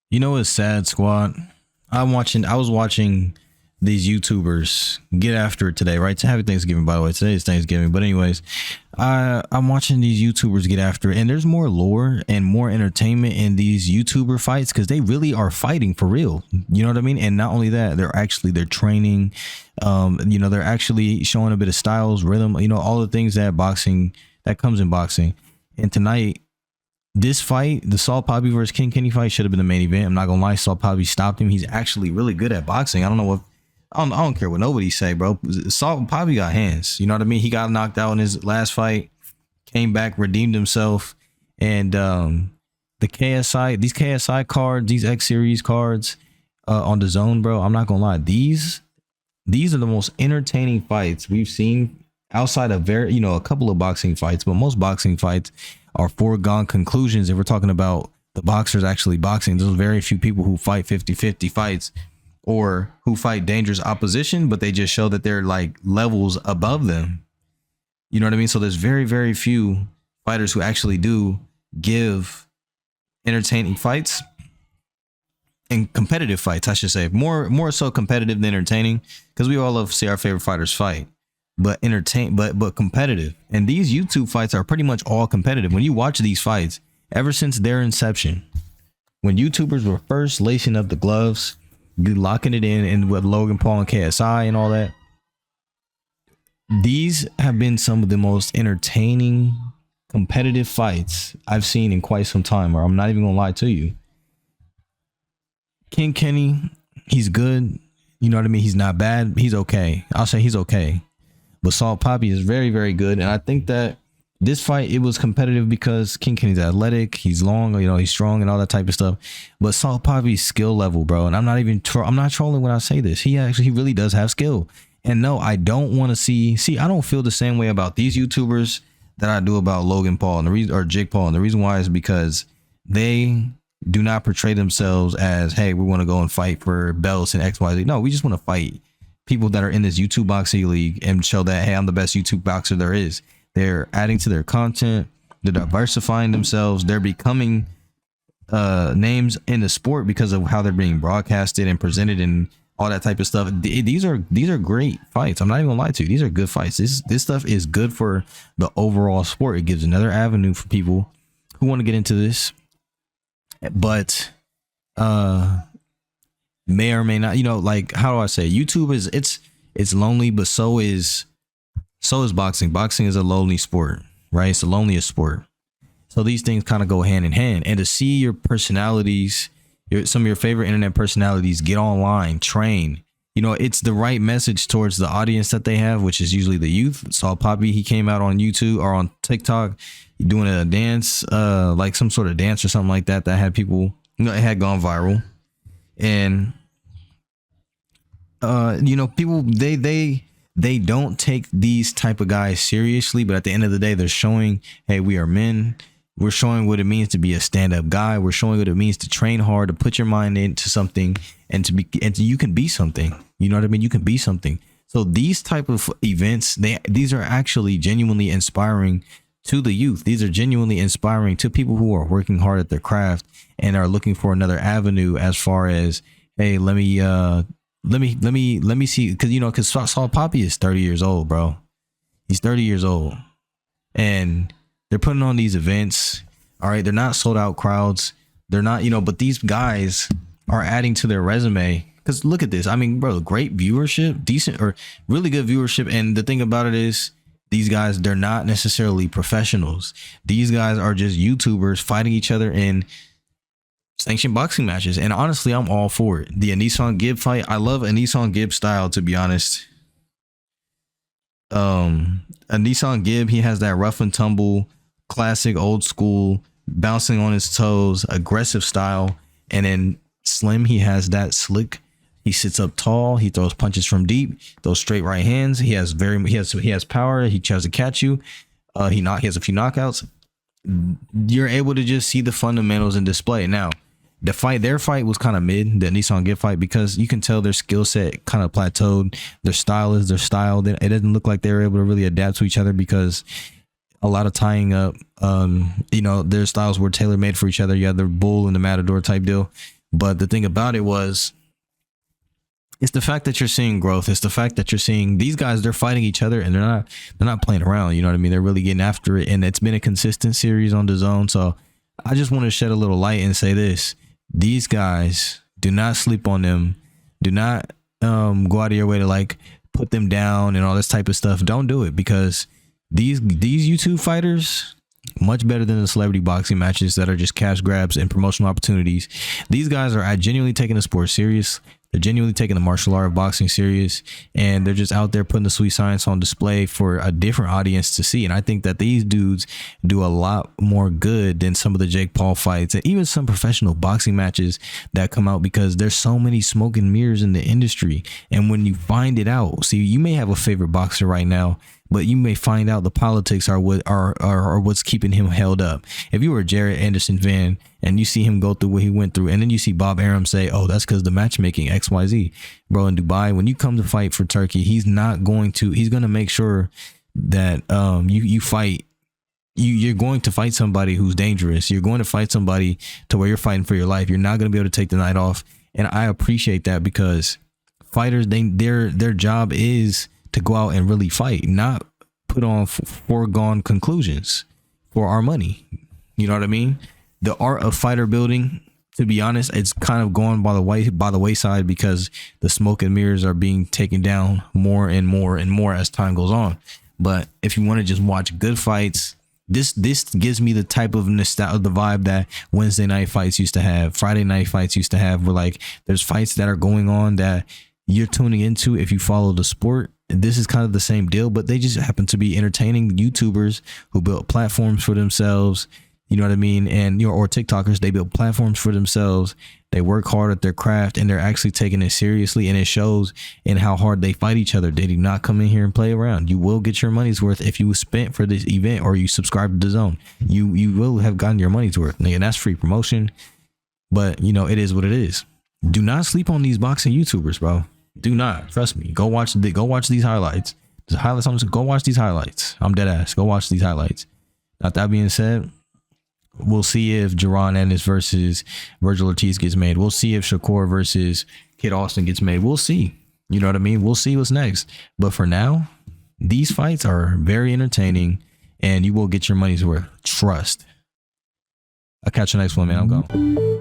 You know it's sad, squad. I was watching these YouTubers get after it today, right? Happy Thanksgiving, by the way. Today is Thanksgiving. But anyways, I'm watching these YouTubers get after it, and there's more lore and more entertainment in these YouTuber fights because they really are fighting for real. You know what I mean? And not only that, they're training. They're actually showing a bit of styles, rhythm, all the things that comes in boxing. And tonight, this fight, the Saul Poppy versus King Kenny fight, should have been the main event. I'm not gonna lie, Saul Poppy stopped him. He's actually really good at boxing. I don't know what I don't care what nobody say, bro. Saul Poppy got hands. You know what I mean? He got knocked out in his last fight, came back, redeemed himself, and these KSI cards, these X Series cards on the zone, bro. I'm not gonna lie, these are the most entertaining fights we've seen outside of a couple of boxing fights, but most boxing fights are foregone conclusions. If we're talking about the boxers actually boxing, there's very few people who fight 50-50 fights or who fight dangerous opposition, but they just show that they're like levels above them. You know what I mean? So there's very, very few fighters who actually do give entertaining fights and competitive fights, I should say. More so competitive than entertaining, because we all love to see our favorite fighters fight, but but competitive. And these YouTube fights are pretty much all competitive. When you watch these fights, ever since their inception, when YouTubers were first lacing up the gloves, locking it in, and with Logan Paul and KSI and all that, these have been some of the most entertaining competitive fights I've seen in quite some time, or I'm not even gonna lie to you. King Kenny, he's good. You know what I mean? He's not bad. He's okay. I'll say he's okay. But Saul Poppy is very, very good. And I think that this fight, it was competitive because King Kenny's athletic, he's long, he's strong and all that type of stuff. But Saul Poppy's skill level, bro, and I'm not trolling when I say this. He really does have skill. And no, I don't want to see, I don't feel the same way about these YouTubers that I do about Logan Paul or Jake Paul. And the reason why is because they do not portray themselves as, hey, we want to go and fight for belts and XYZ. No, we just want to fight people that are in this YouTube boxing league and show that, hey, I'm the best YouTube boxer there is. They're adding to their content. They're diversifying themselves. They're becoming names in the sport because of how they're being broadcasted and presented and all that type of stuff. These are great fights. I'm not even gonna lie to you. These are good fights. This stuff is good for the overall sport. It gives another avenue for people who want to get into this, but may or may not, like, how do I say, YouTube is it's lonely, but so is boxing. Boxing is a lonely sport, right? It's the loneliest sport. So these things kind of go hand in hand. And to see your personalities, some of your favorite internet personalities get online, train, it's the right message towards the audience that they have, which is usually the youth. Saul Poppy, he came out on YouTube or on TikTok doing a dance, like some sort of dance or something like that had people, it had gone viral. And people, they don't take these type of guys seriously, but at the end of the day, they're showing, hey, we are men. We're showing what it means to be a stand-up guy. We're showing what it means to train hard, to put your mind into something, and you can be something. You know what I mean? You can be something. So these type of events, these are actually genuinely inspiring to the youth. These are genuinely inspiring to people who are working hard at their craft and are looking for another avenue as far as, hey, let me see, because Saul Poppy is 30 years old, bro. He's 30 years old, and they're putting on these events. All right, they're not sold out crowds. They're not, but these guys are adding to their resume. Because look at this. I mean, bro, great viewership, decent or really good viewership. And the thing about it is, these guys, they're not necessarily professionals. These guys are just YouTubers fighting each other in sanctioned boxing matches. And honestly, I'm all for it. The Anisong Gibb fight, I love Anisong Gibb style, to be honest. Anisong Gibb, he has that rough and tumble, classic old school, bouncing on his toes, aggressive style. And then Slim, he has that slick. He sits up tall. He throws punches from deep. Those straight right hands. He has power. He tries to catch you. He has a few knockouts. You're able to just see the fundamentals in display. Now, their fight was kind of mid, the Nissan Gibb fight, because you can tell their skill set kind of plateaued. Their style is their style. It doesn't look like they were able to really adapt to each other because a lot of tying up, their styles were tailor made for each other. You had the bull and the matador type deal. But the thing about it was, it's the fact that you're seeing growth. It's the fact that you're seeing these guys, they're fighting each other and they're not playing around. You know what I mean? They're really getting after it. And it's been a consistent series on DAZN. So I just want to shed a little light and say this. These guys, do not sleep on them. Do not go out of your way to like put them down and all this type of stuff. Don't do it, because these YouTube fighters, much better than the celebrity boxing matches that are just cash grabs and promotional opportunities. These guys are genuinely taking the sport serious. They're genuinely taking the martial art of boxing serious, and they're just out there putting the sweet science on display for a different audience to see. And I think that these dudes do a lot more good than some of the Jake Paul fights and even some professional boxing matches that come out, because there's so many smoke and mirrors in the industry. And when you find it out, see, you may have a favorite boxer right now, but you may find out the politics are what's keeping him held up. If you were a Jared Anderson fan and you see him go through what he went through, and then you see Bob Arum say, oh, that's because the matchmaking XYZ, bro, in Dubai, when you come to fight for Turkey, he's going to make sure that you fight. You're going to fight somebody who's dangerous. You're going to fight somebody to where you're fighting for your life. You're not going to be able to take the night off. And I appreciate that, because fighters, their job is to go out and really fight, not put on foregone conclusions for our money. You know what I mean? The art of fighter building, to be honest, it's kind of going by the wayside, because the smoke and mirrors are being taken down more and more and more as time goes on. But if you want to just watch good fights, this gives me the type of nostalgia, the vibe that Wednesday night fights used to have, Friday night fights used to have, where like there's fights that are going on that you're tuning into if you follow the sport. This is kind of the same deal, but they just happen to be entertaining YouTubers who built platforms for themselves. You know what I mean? And or TikTokers, they build platforms for themselves. They work hard at their craft, and they're actually taking it seriously, and it shows in how hard they fight each other. They do not come in here and play around. You will get your money's worth if you spent for this event or you subscribe to DAZN. You will have gotten your money's worth, and that's free promotion. But it is what it is. Do not sleep on these boxing YouTubers, bro. Do not. Trust me. Go watch these highlights. Go watch these highlights. I'm dead ass. Go watch these highlights. Now, that being said, we'll see if Jaron Ennis versus Virgil Ortiz gets made. We'll see if Shakur versus Kid Austin gets made. We'll see. You know what I mean? We'll see what's next. But for now, these fights are very entertaining, and you will get your money's worth. Trust. I'll catch you next one, man. I'm gone.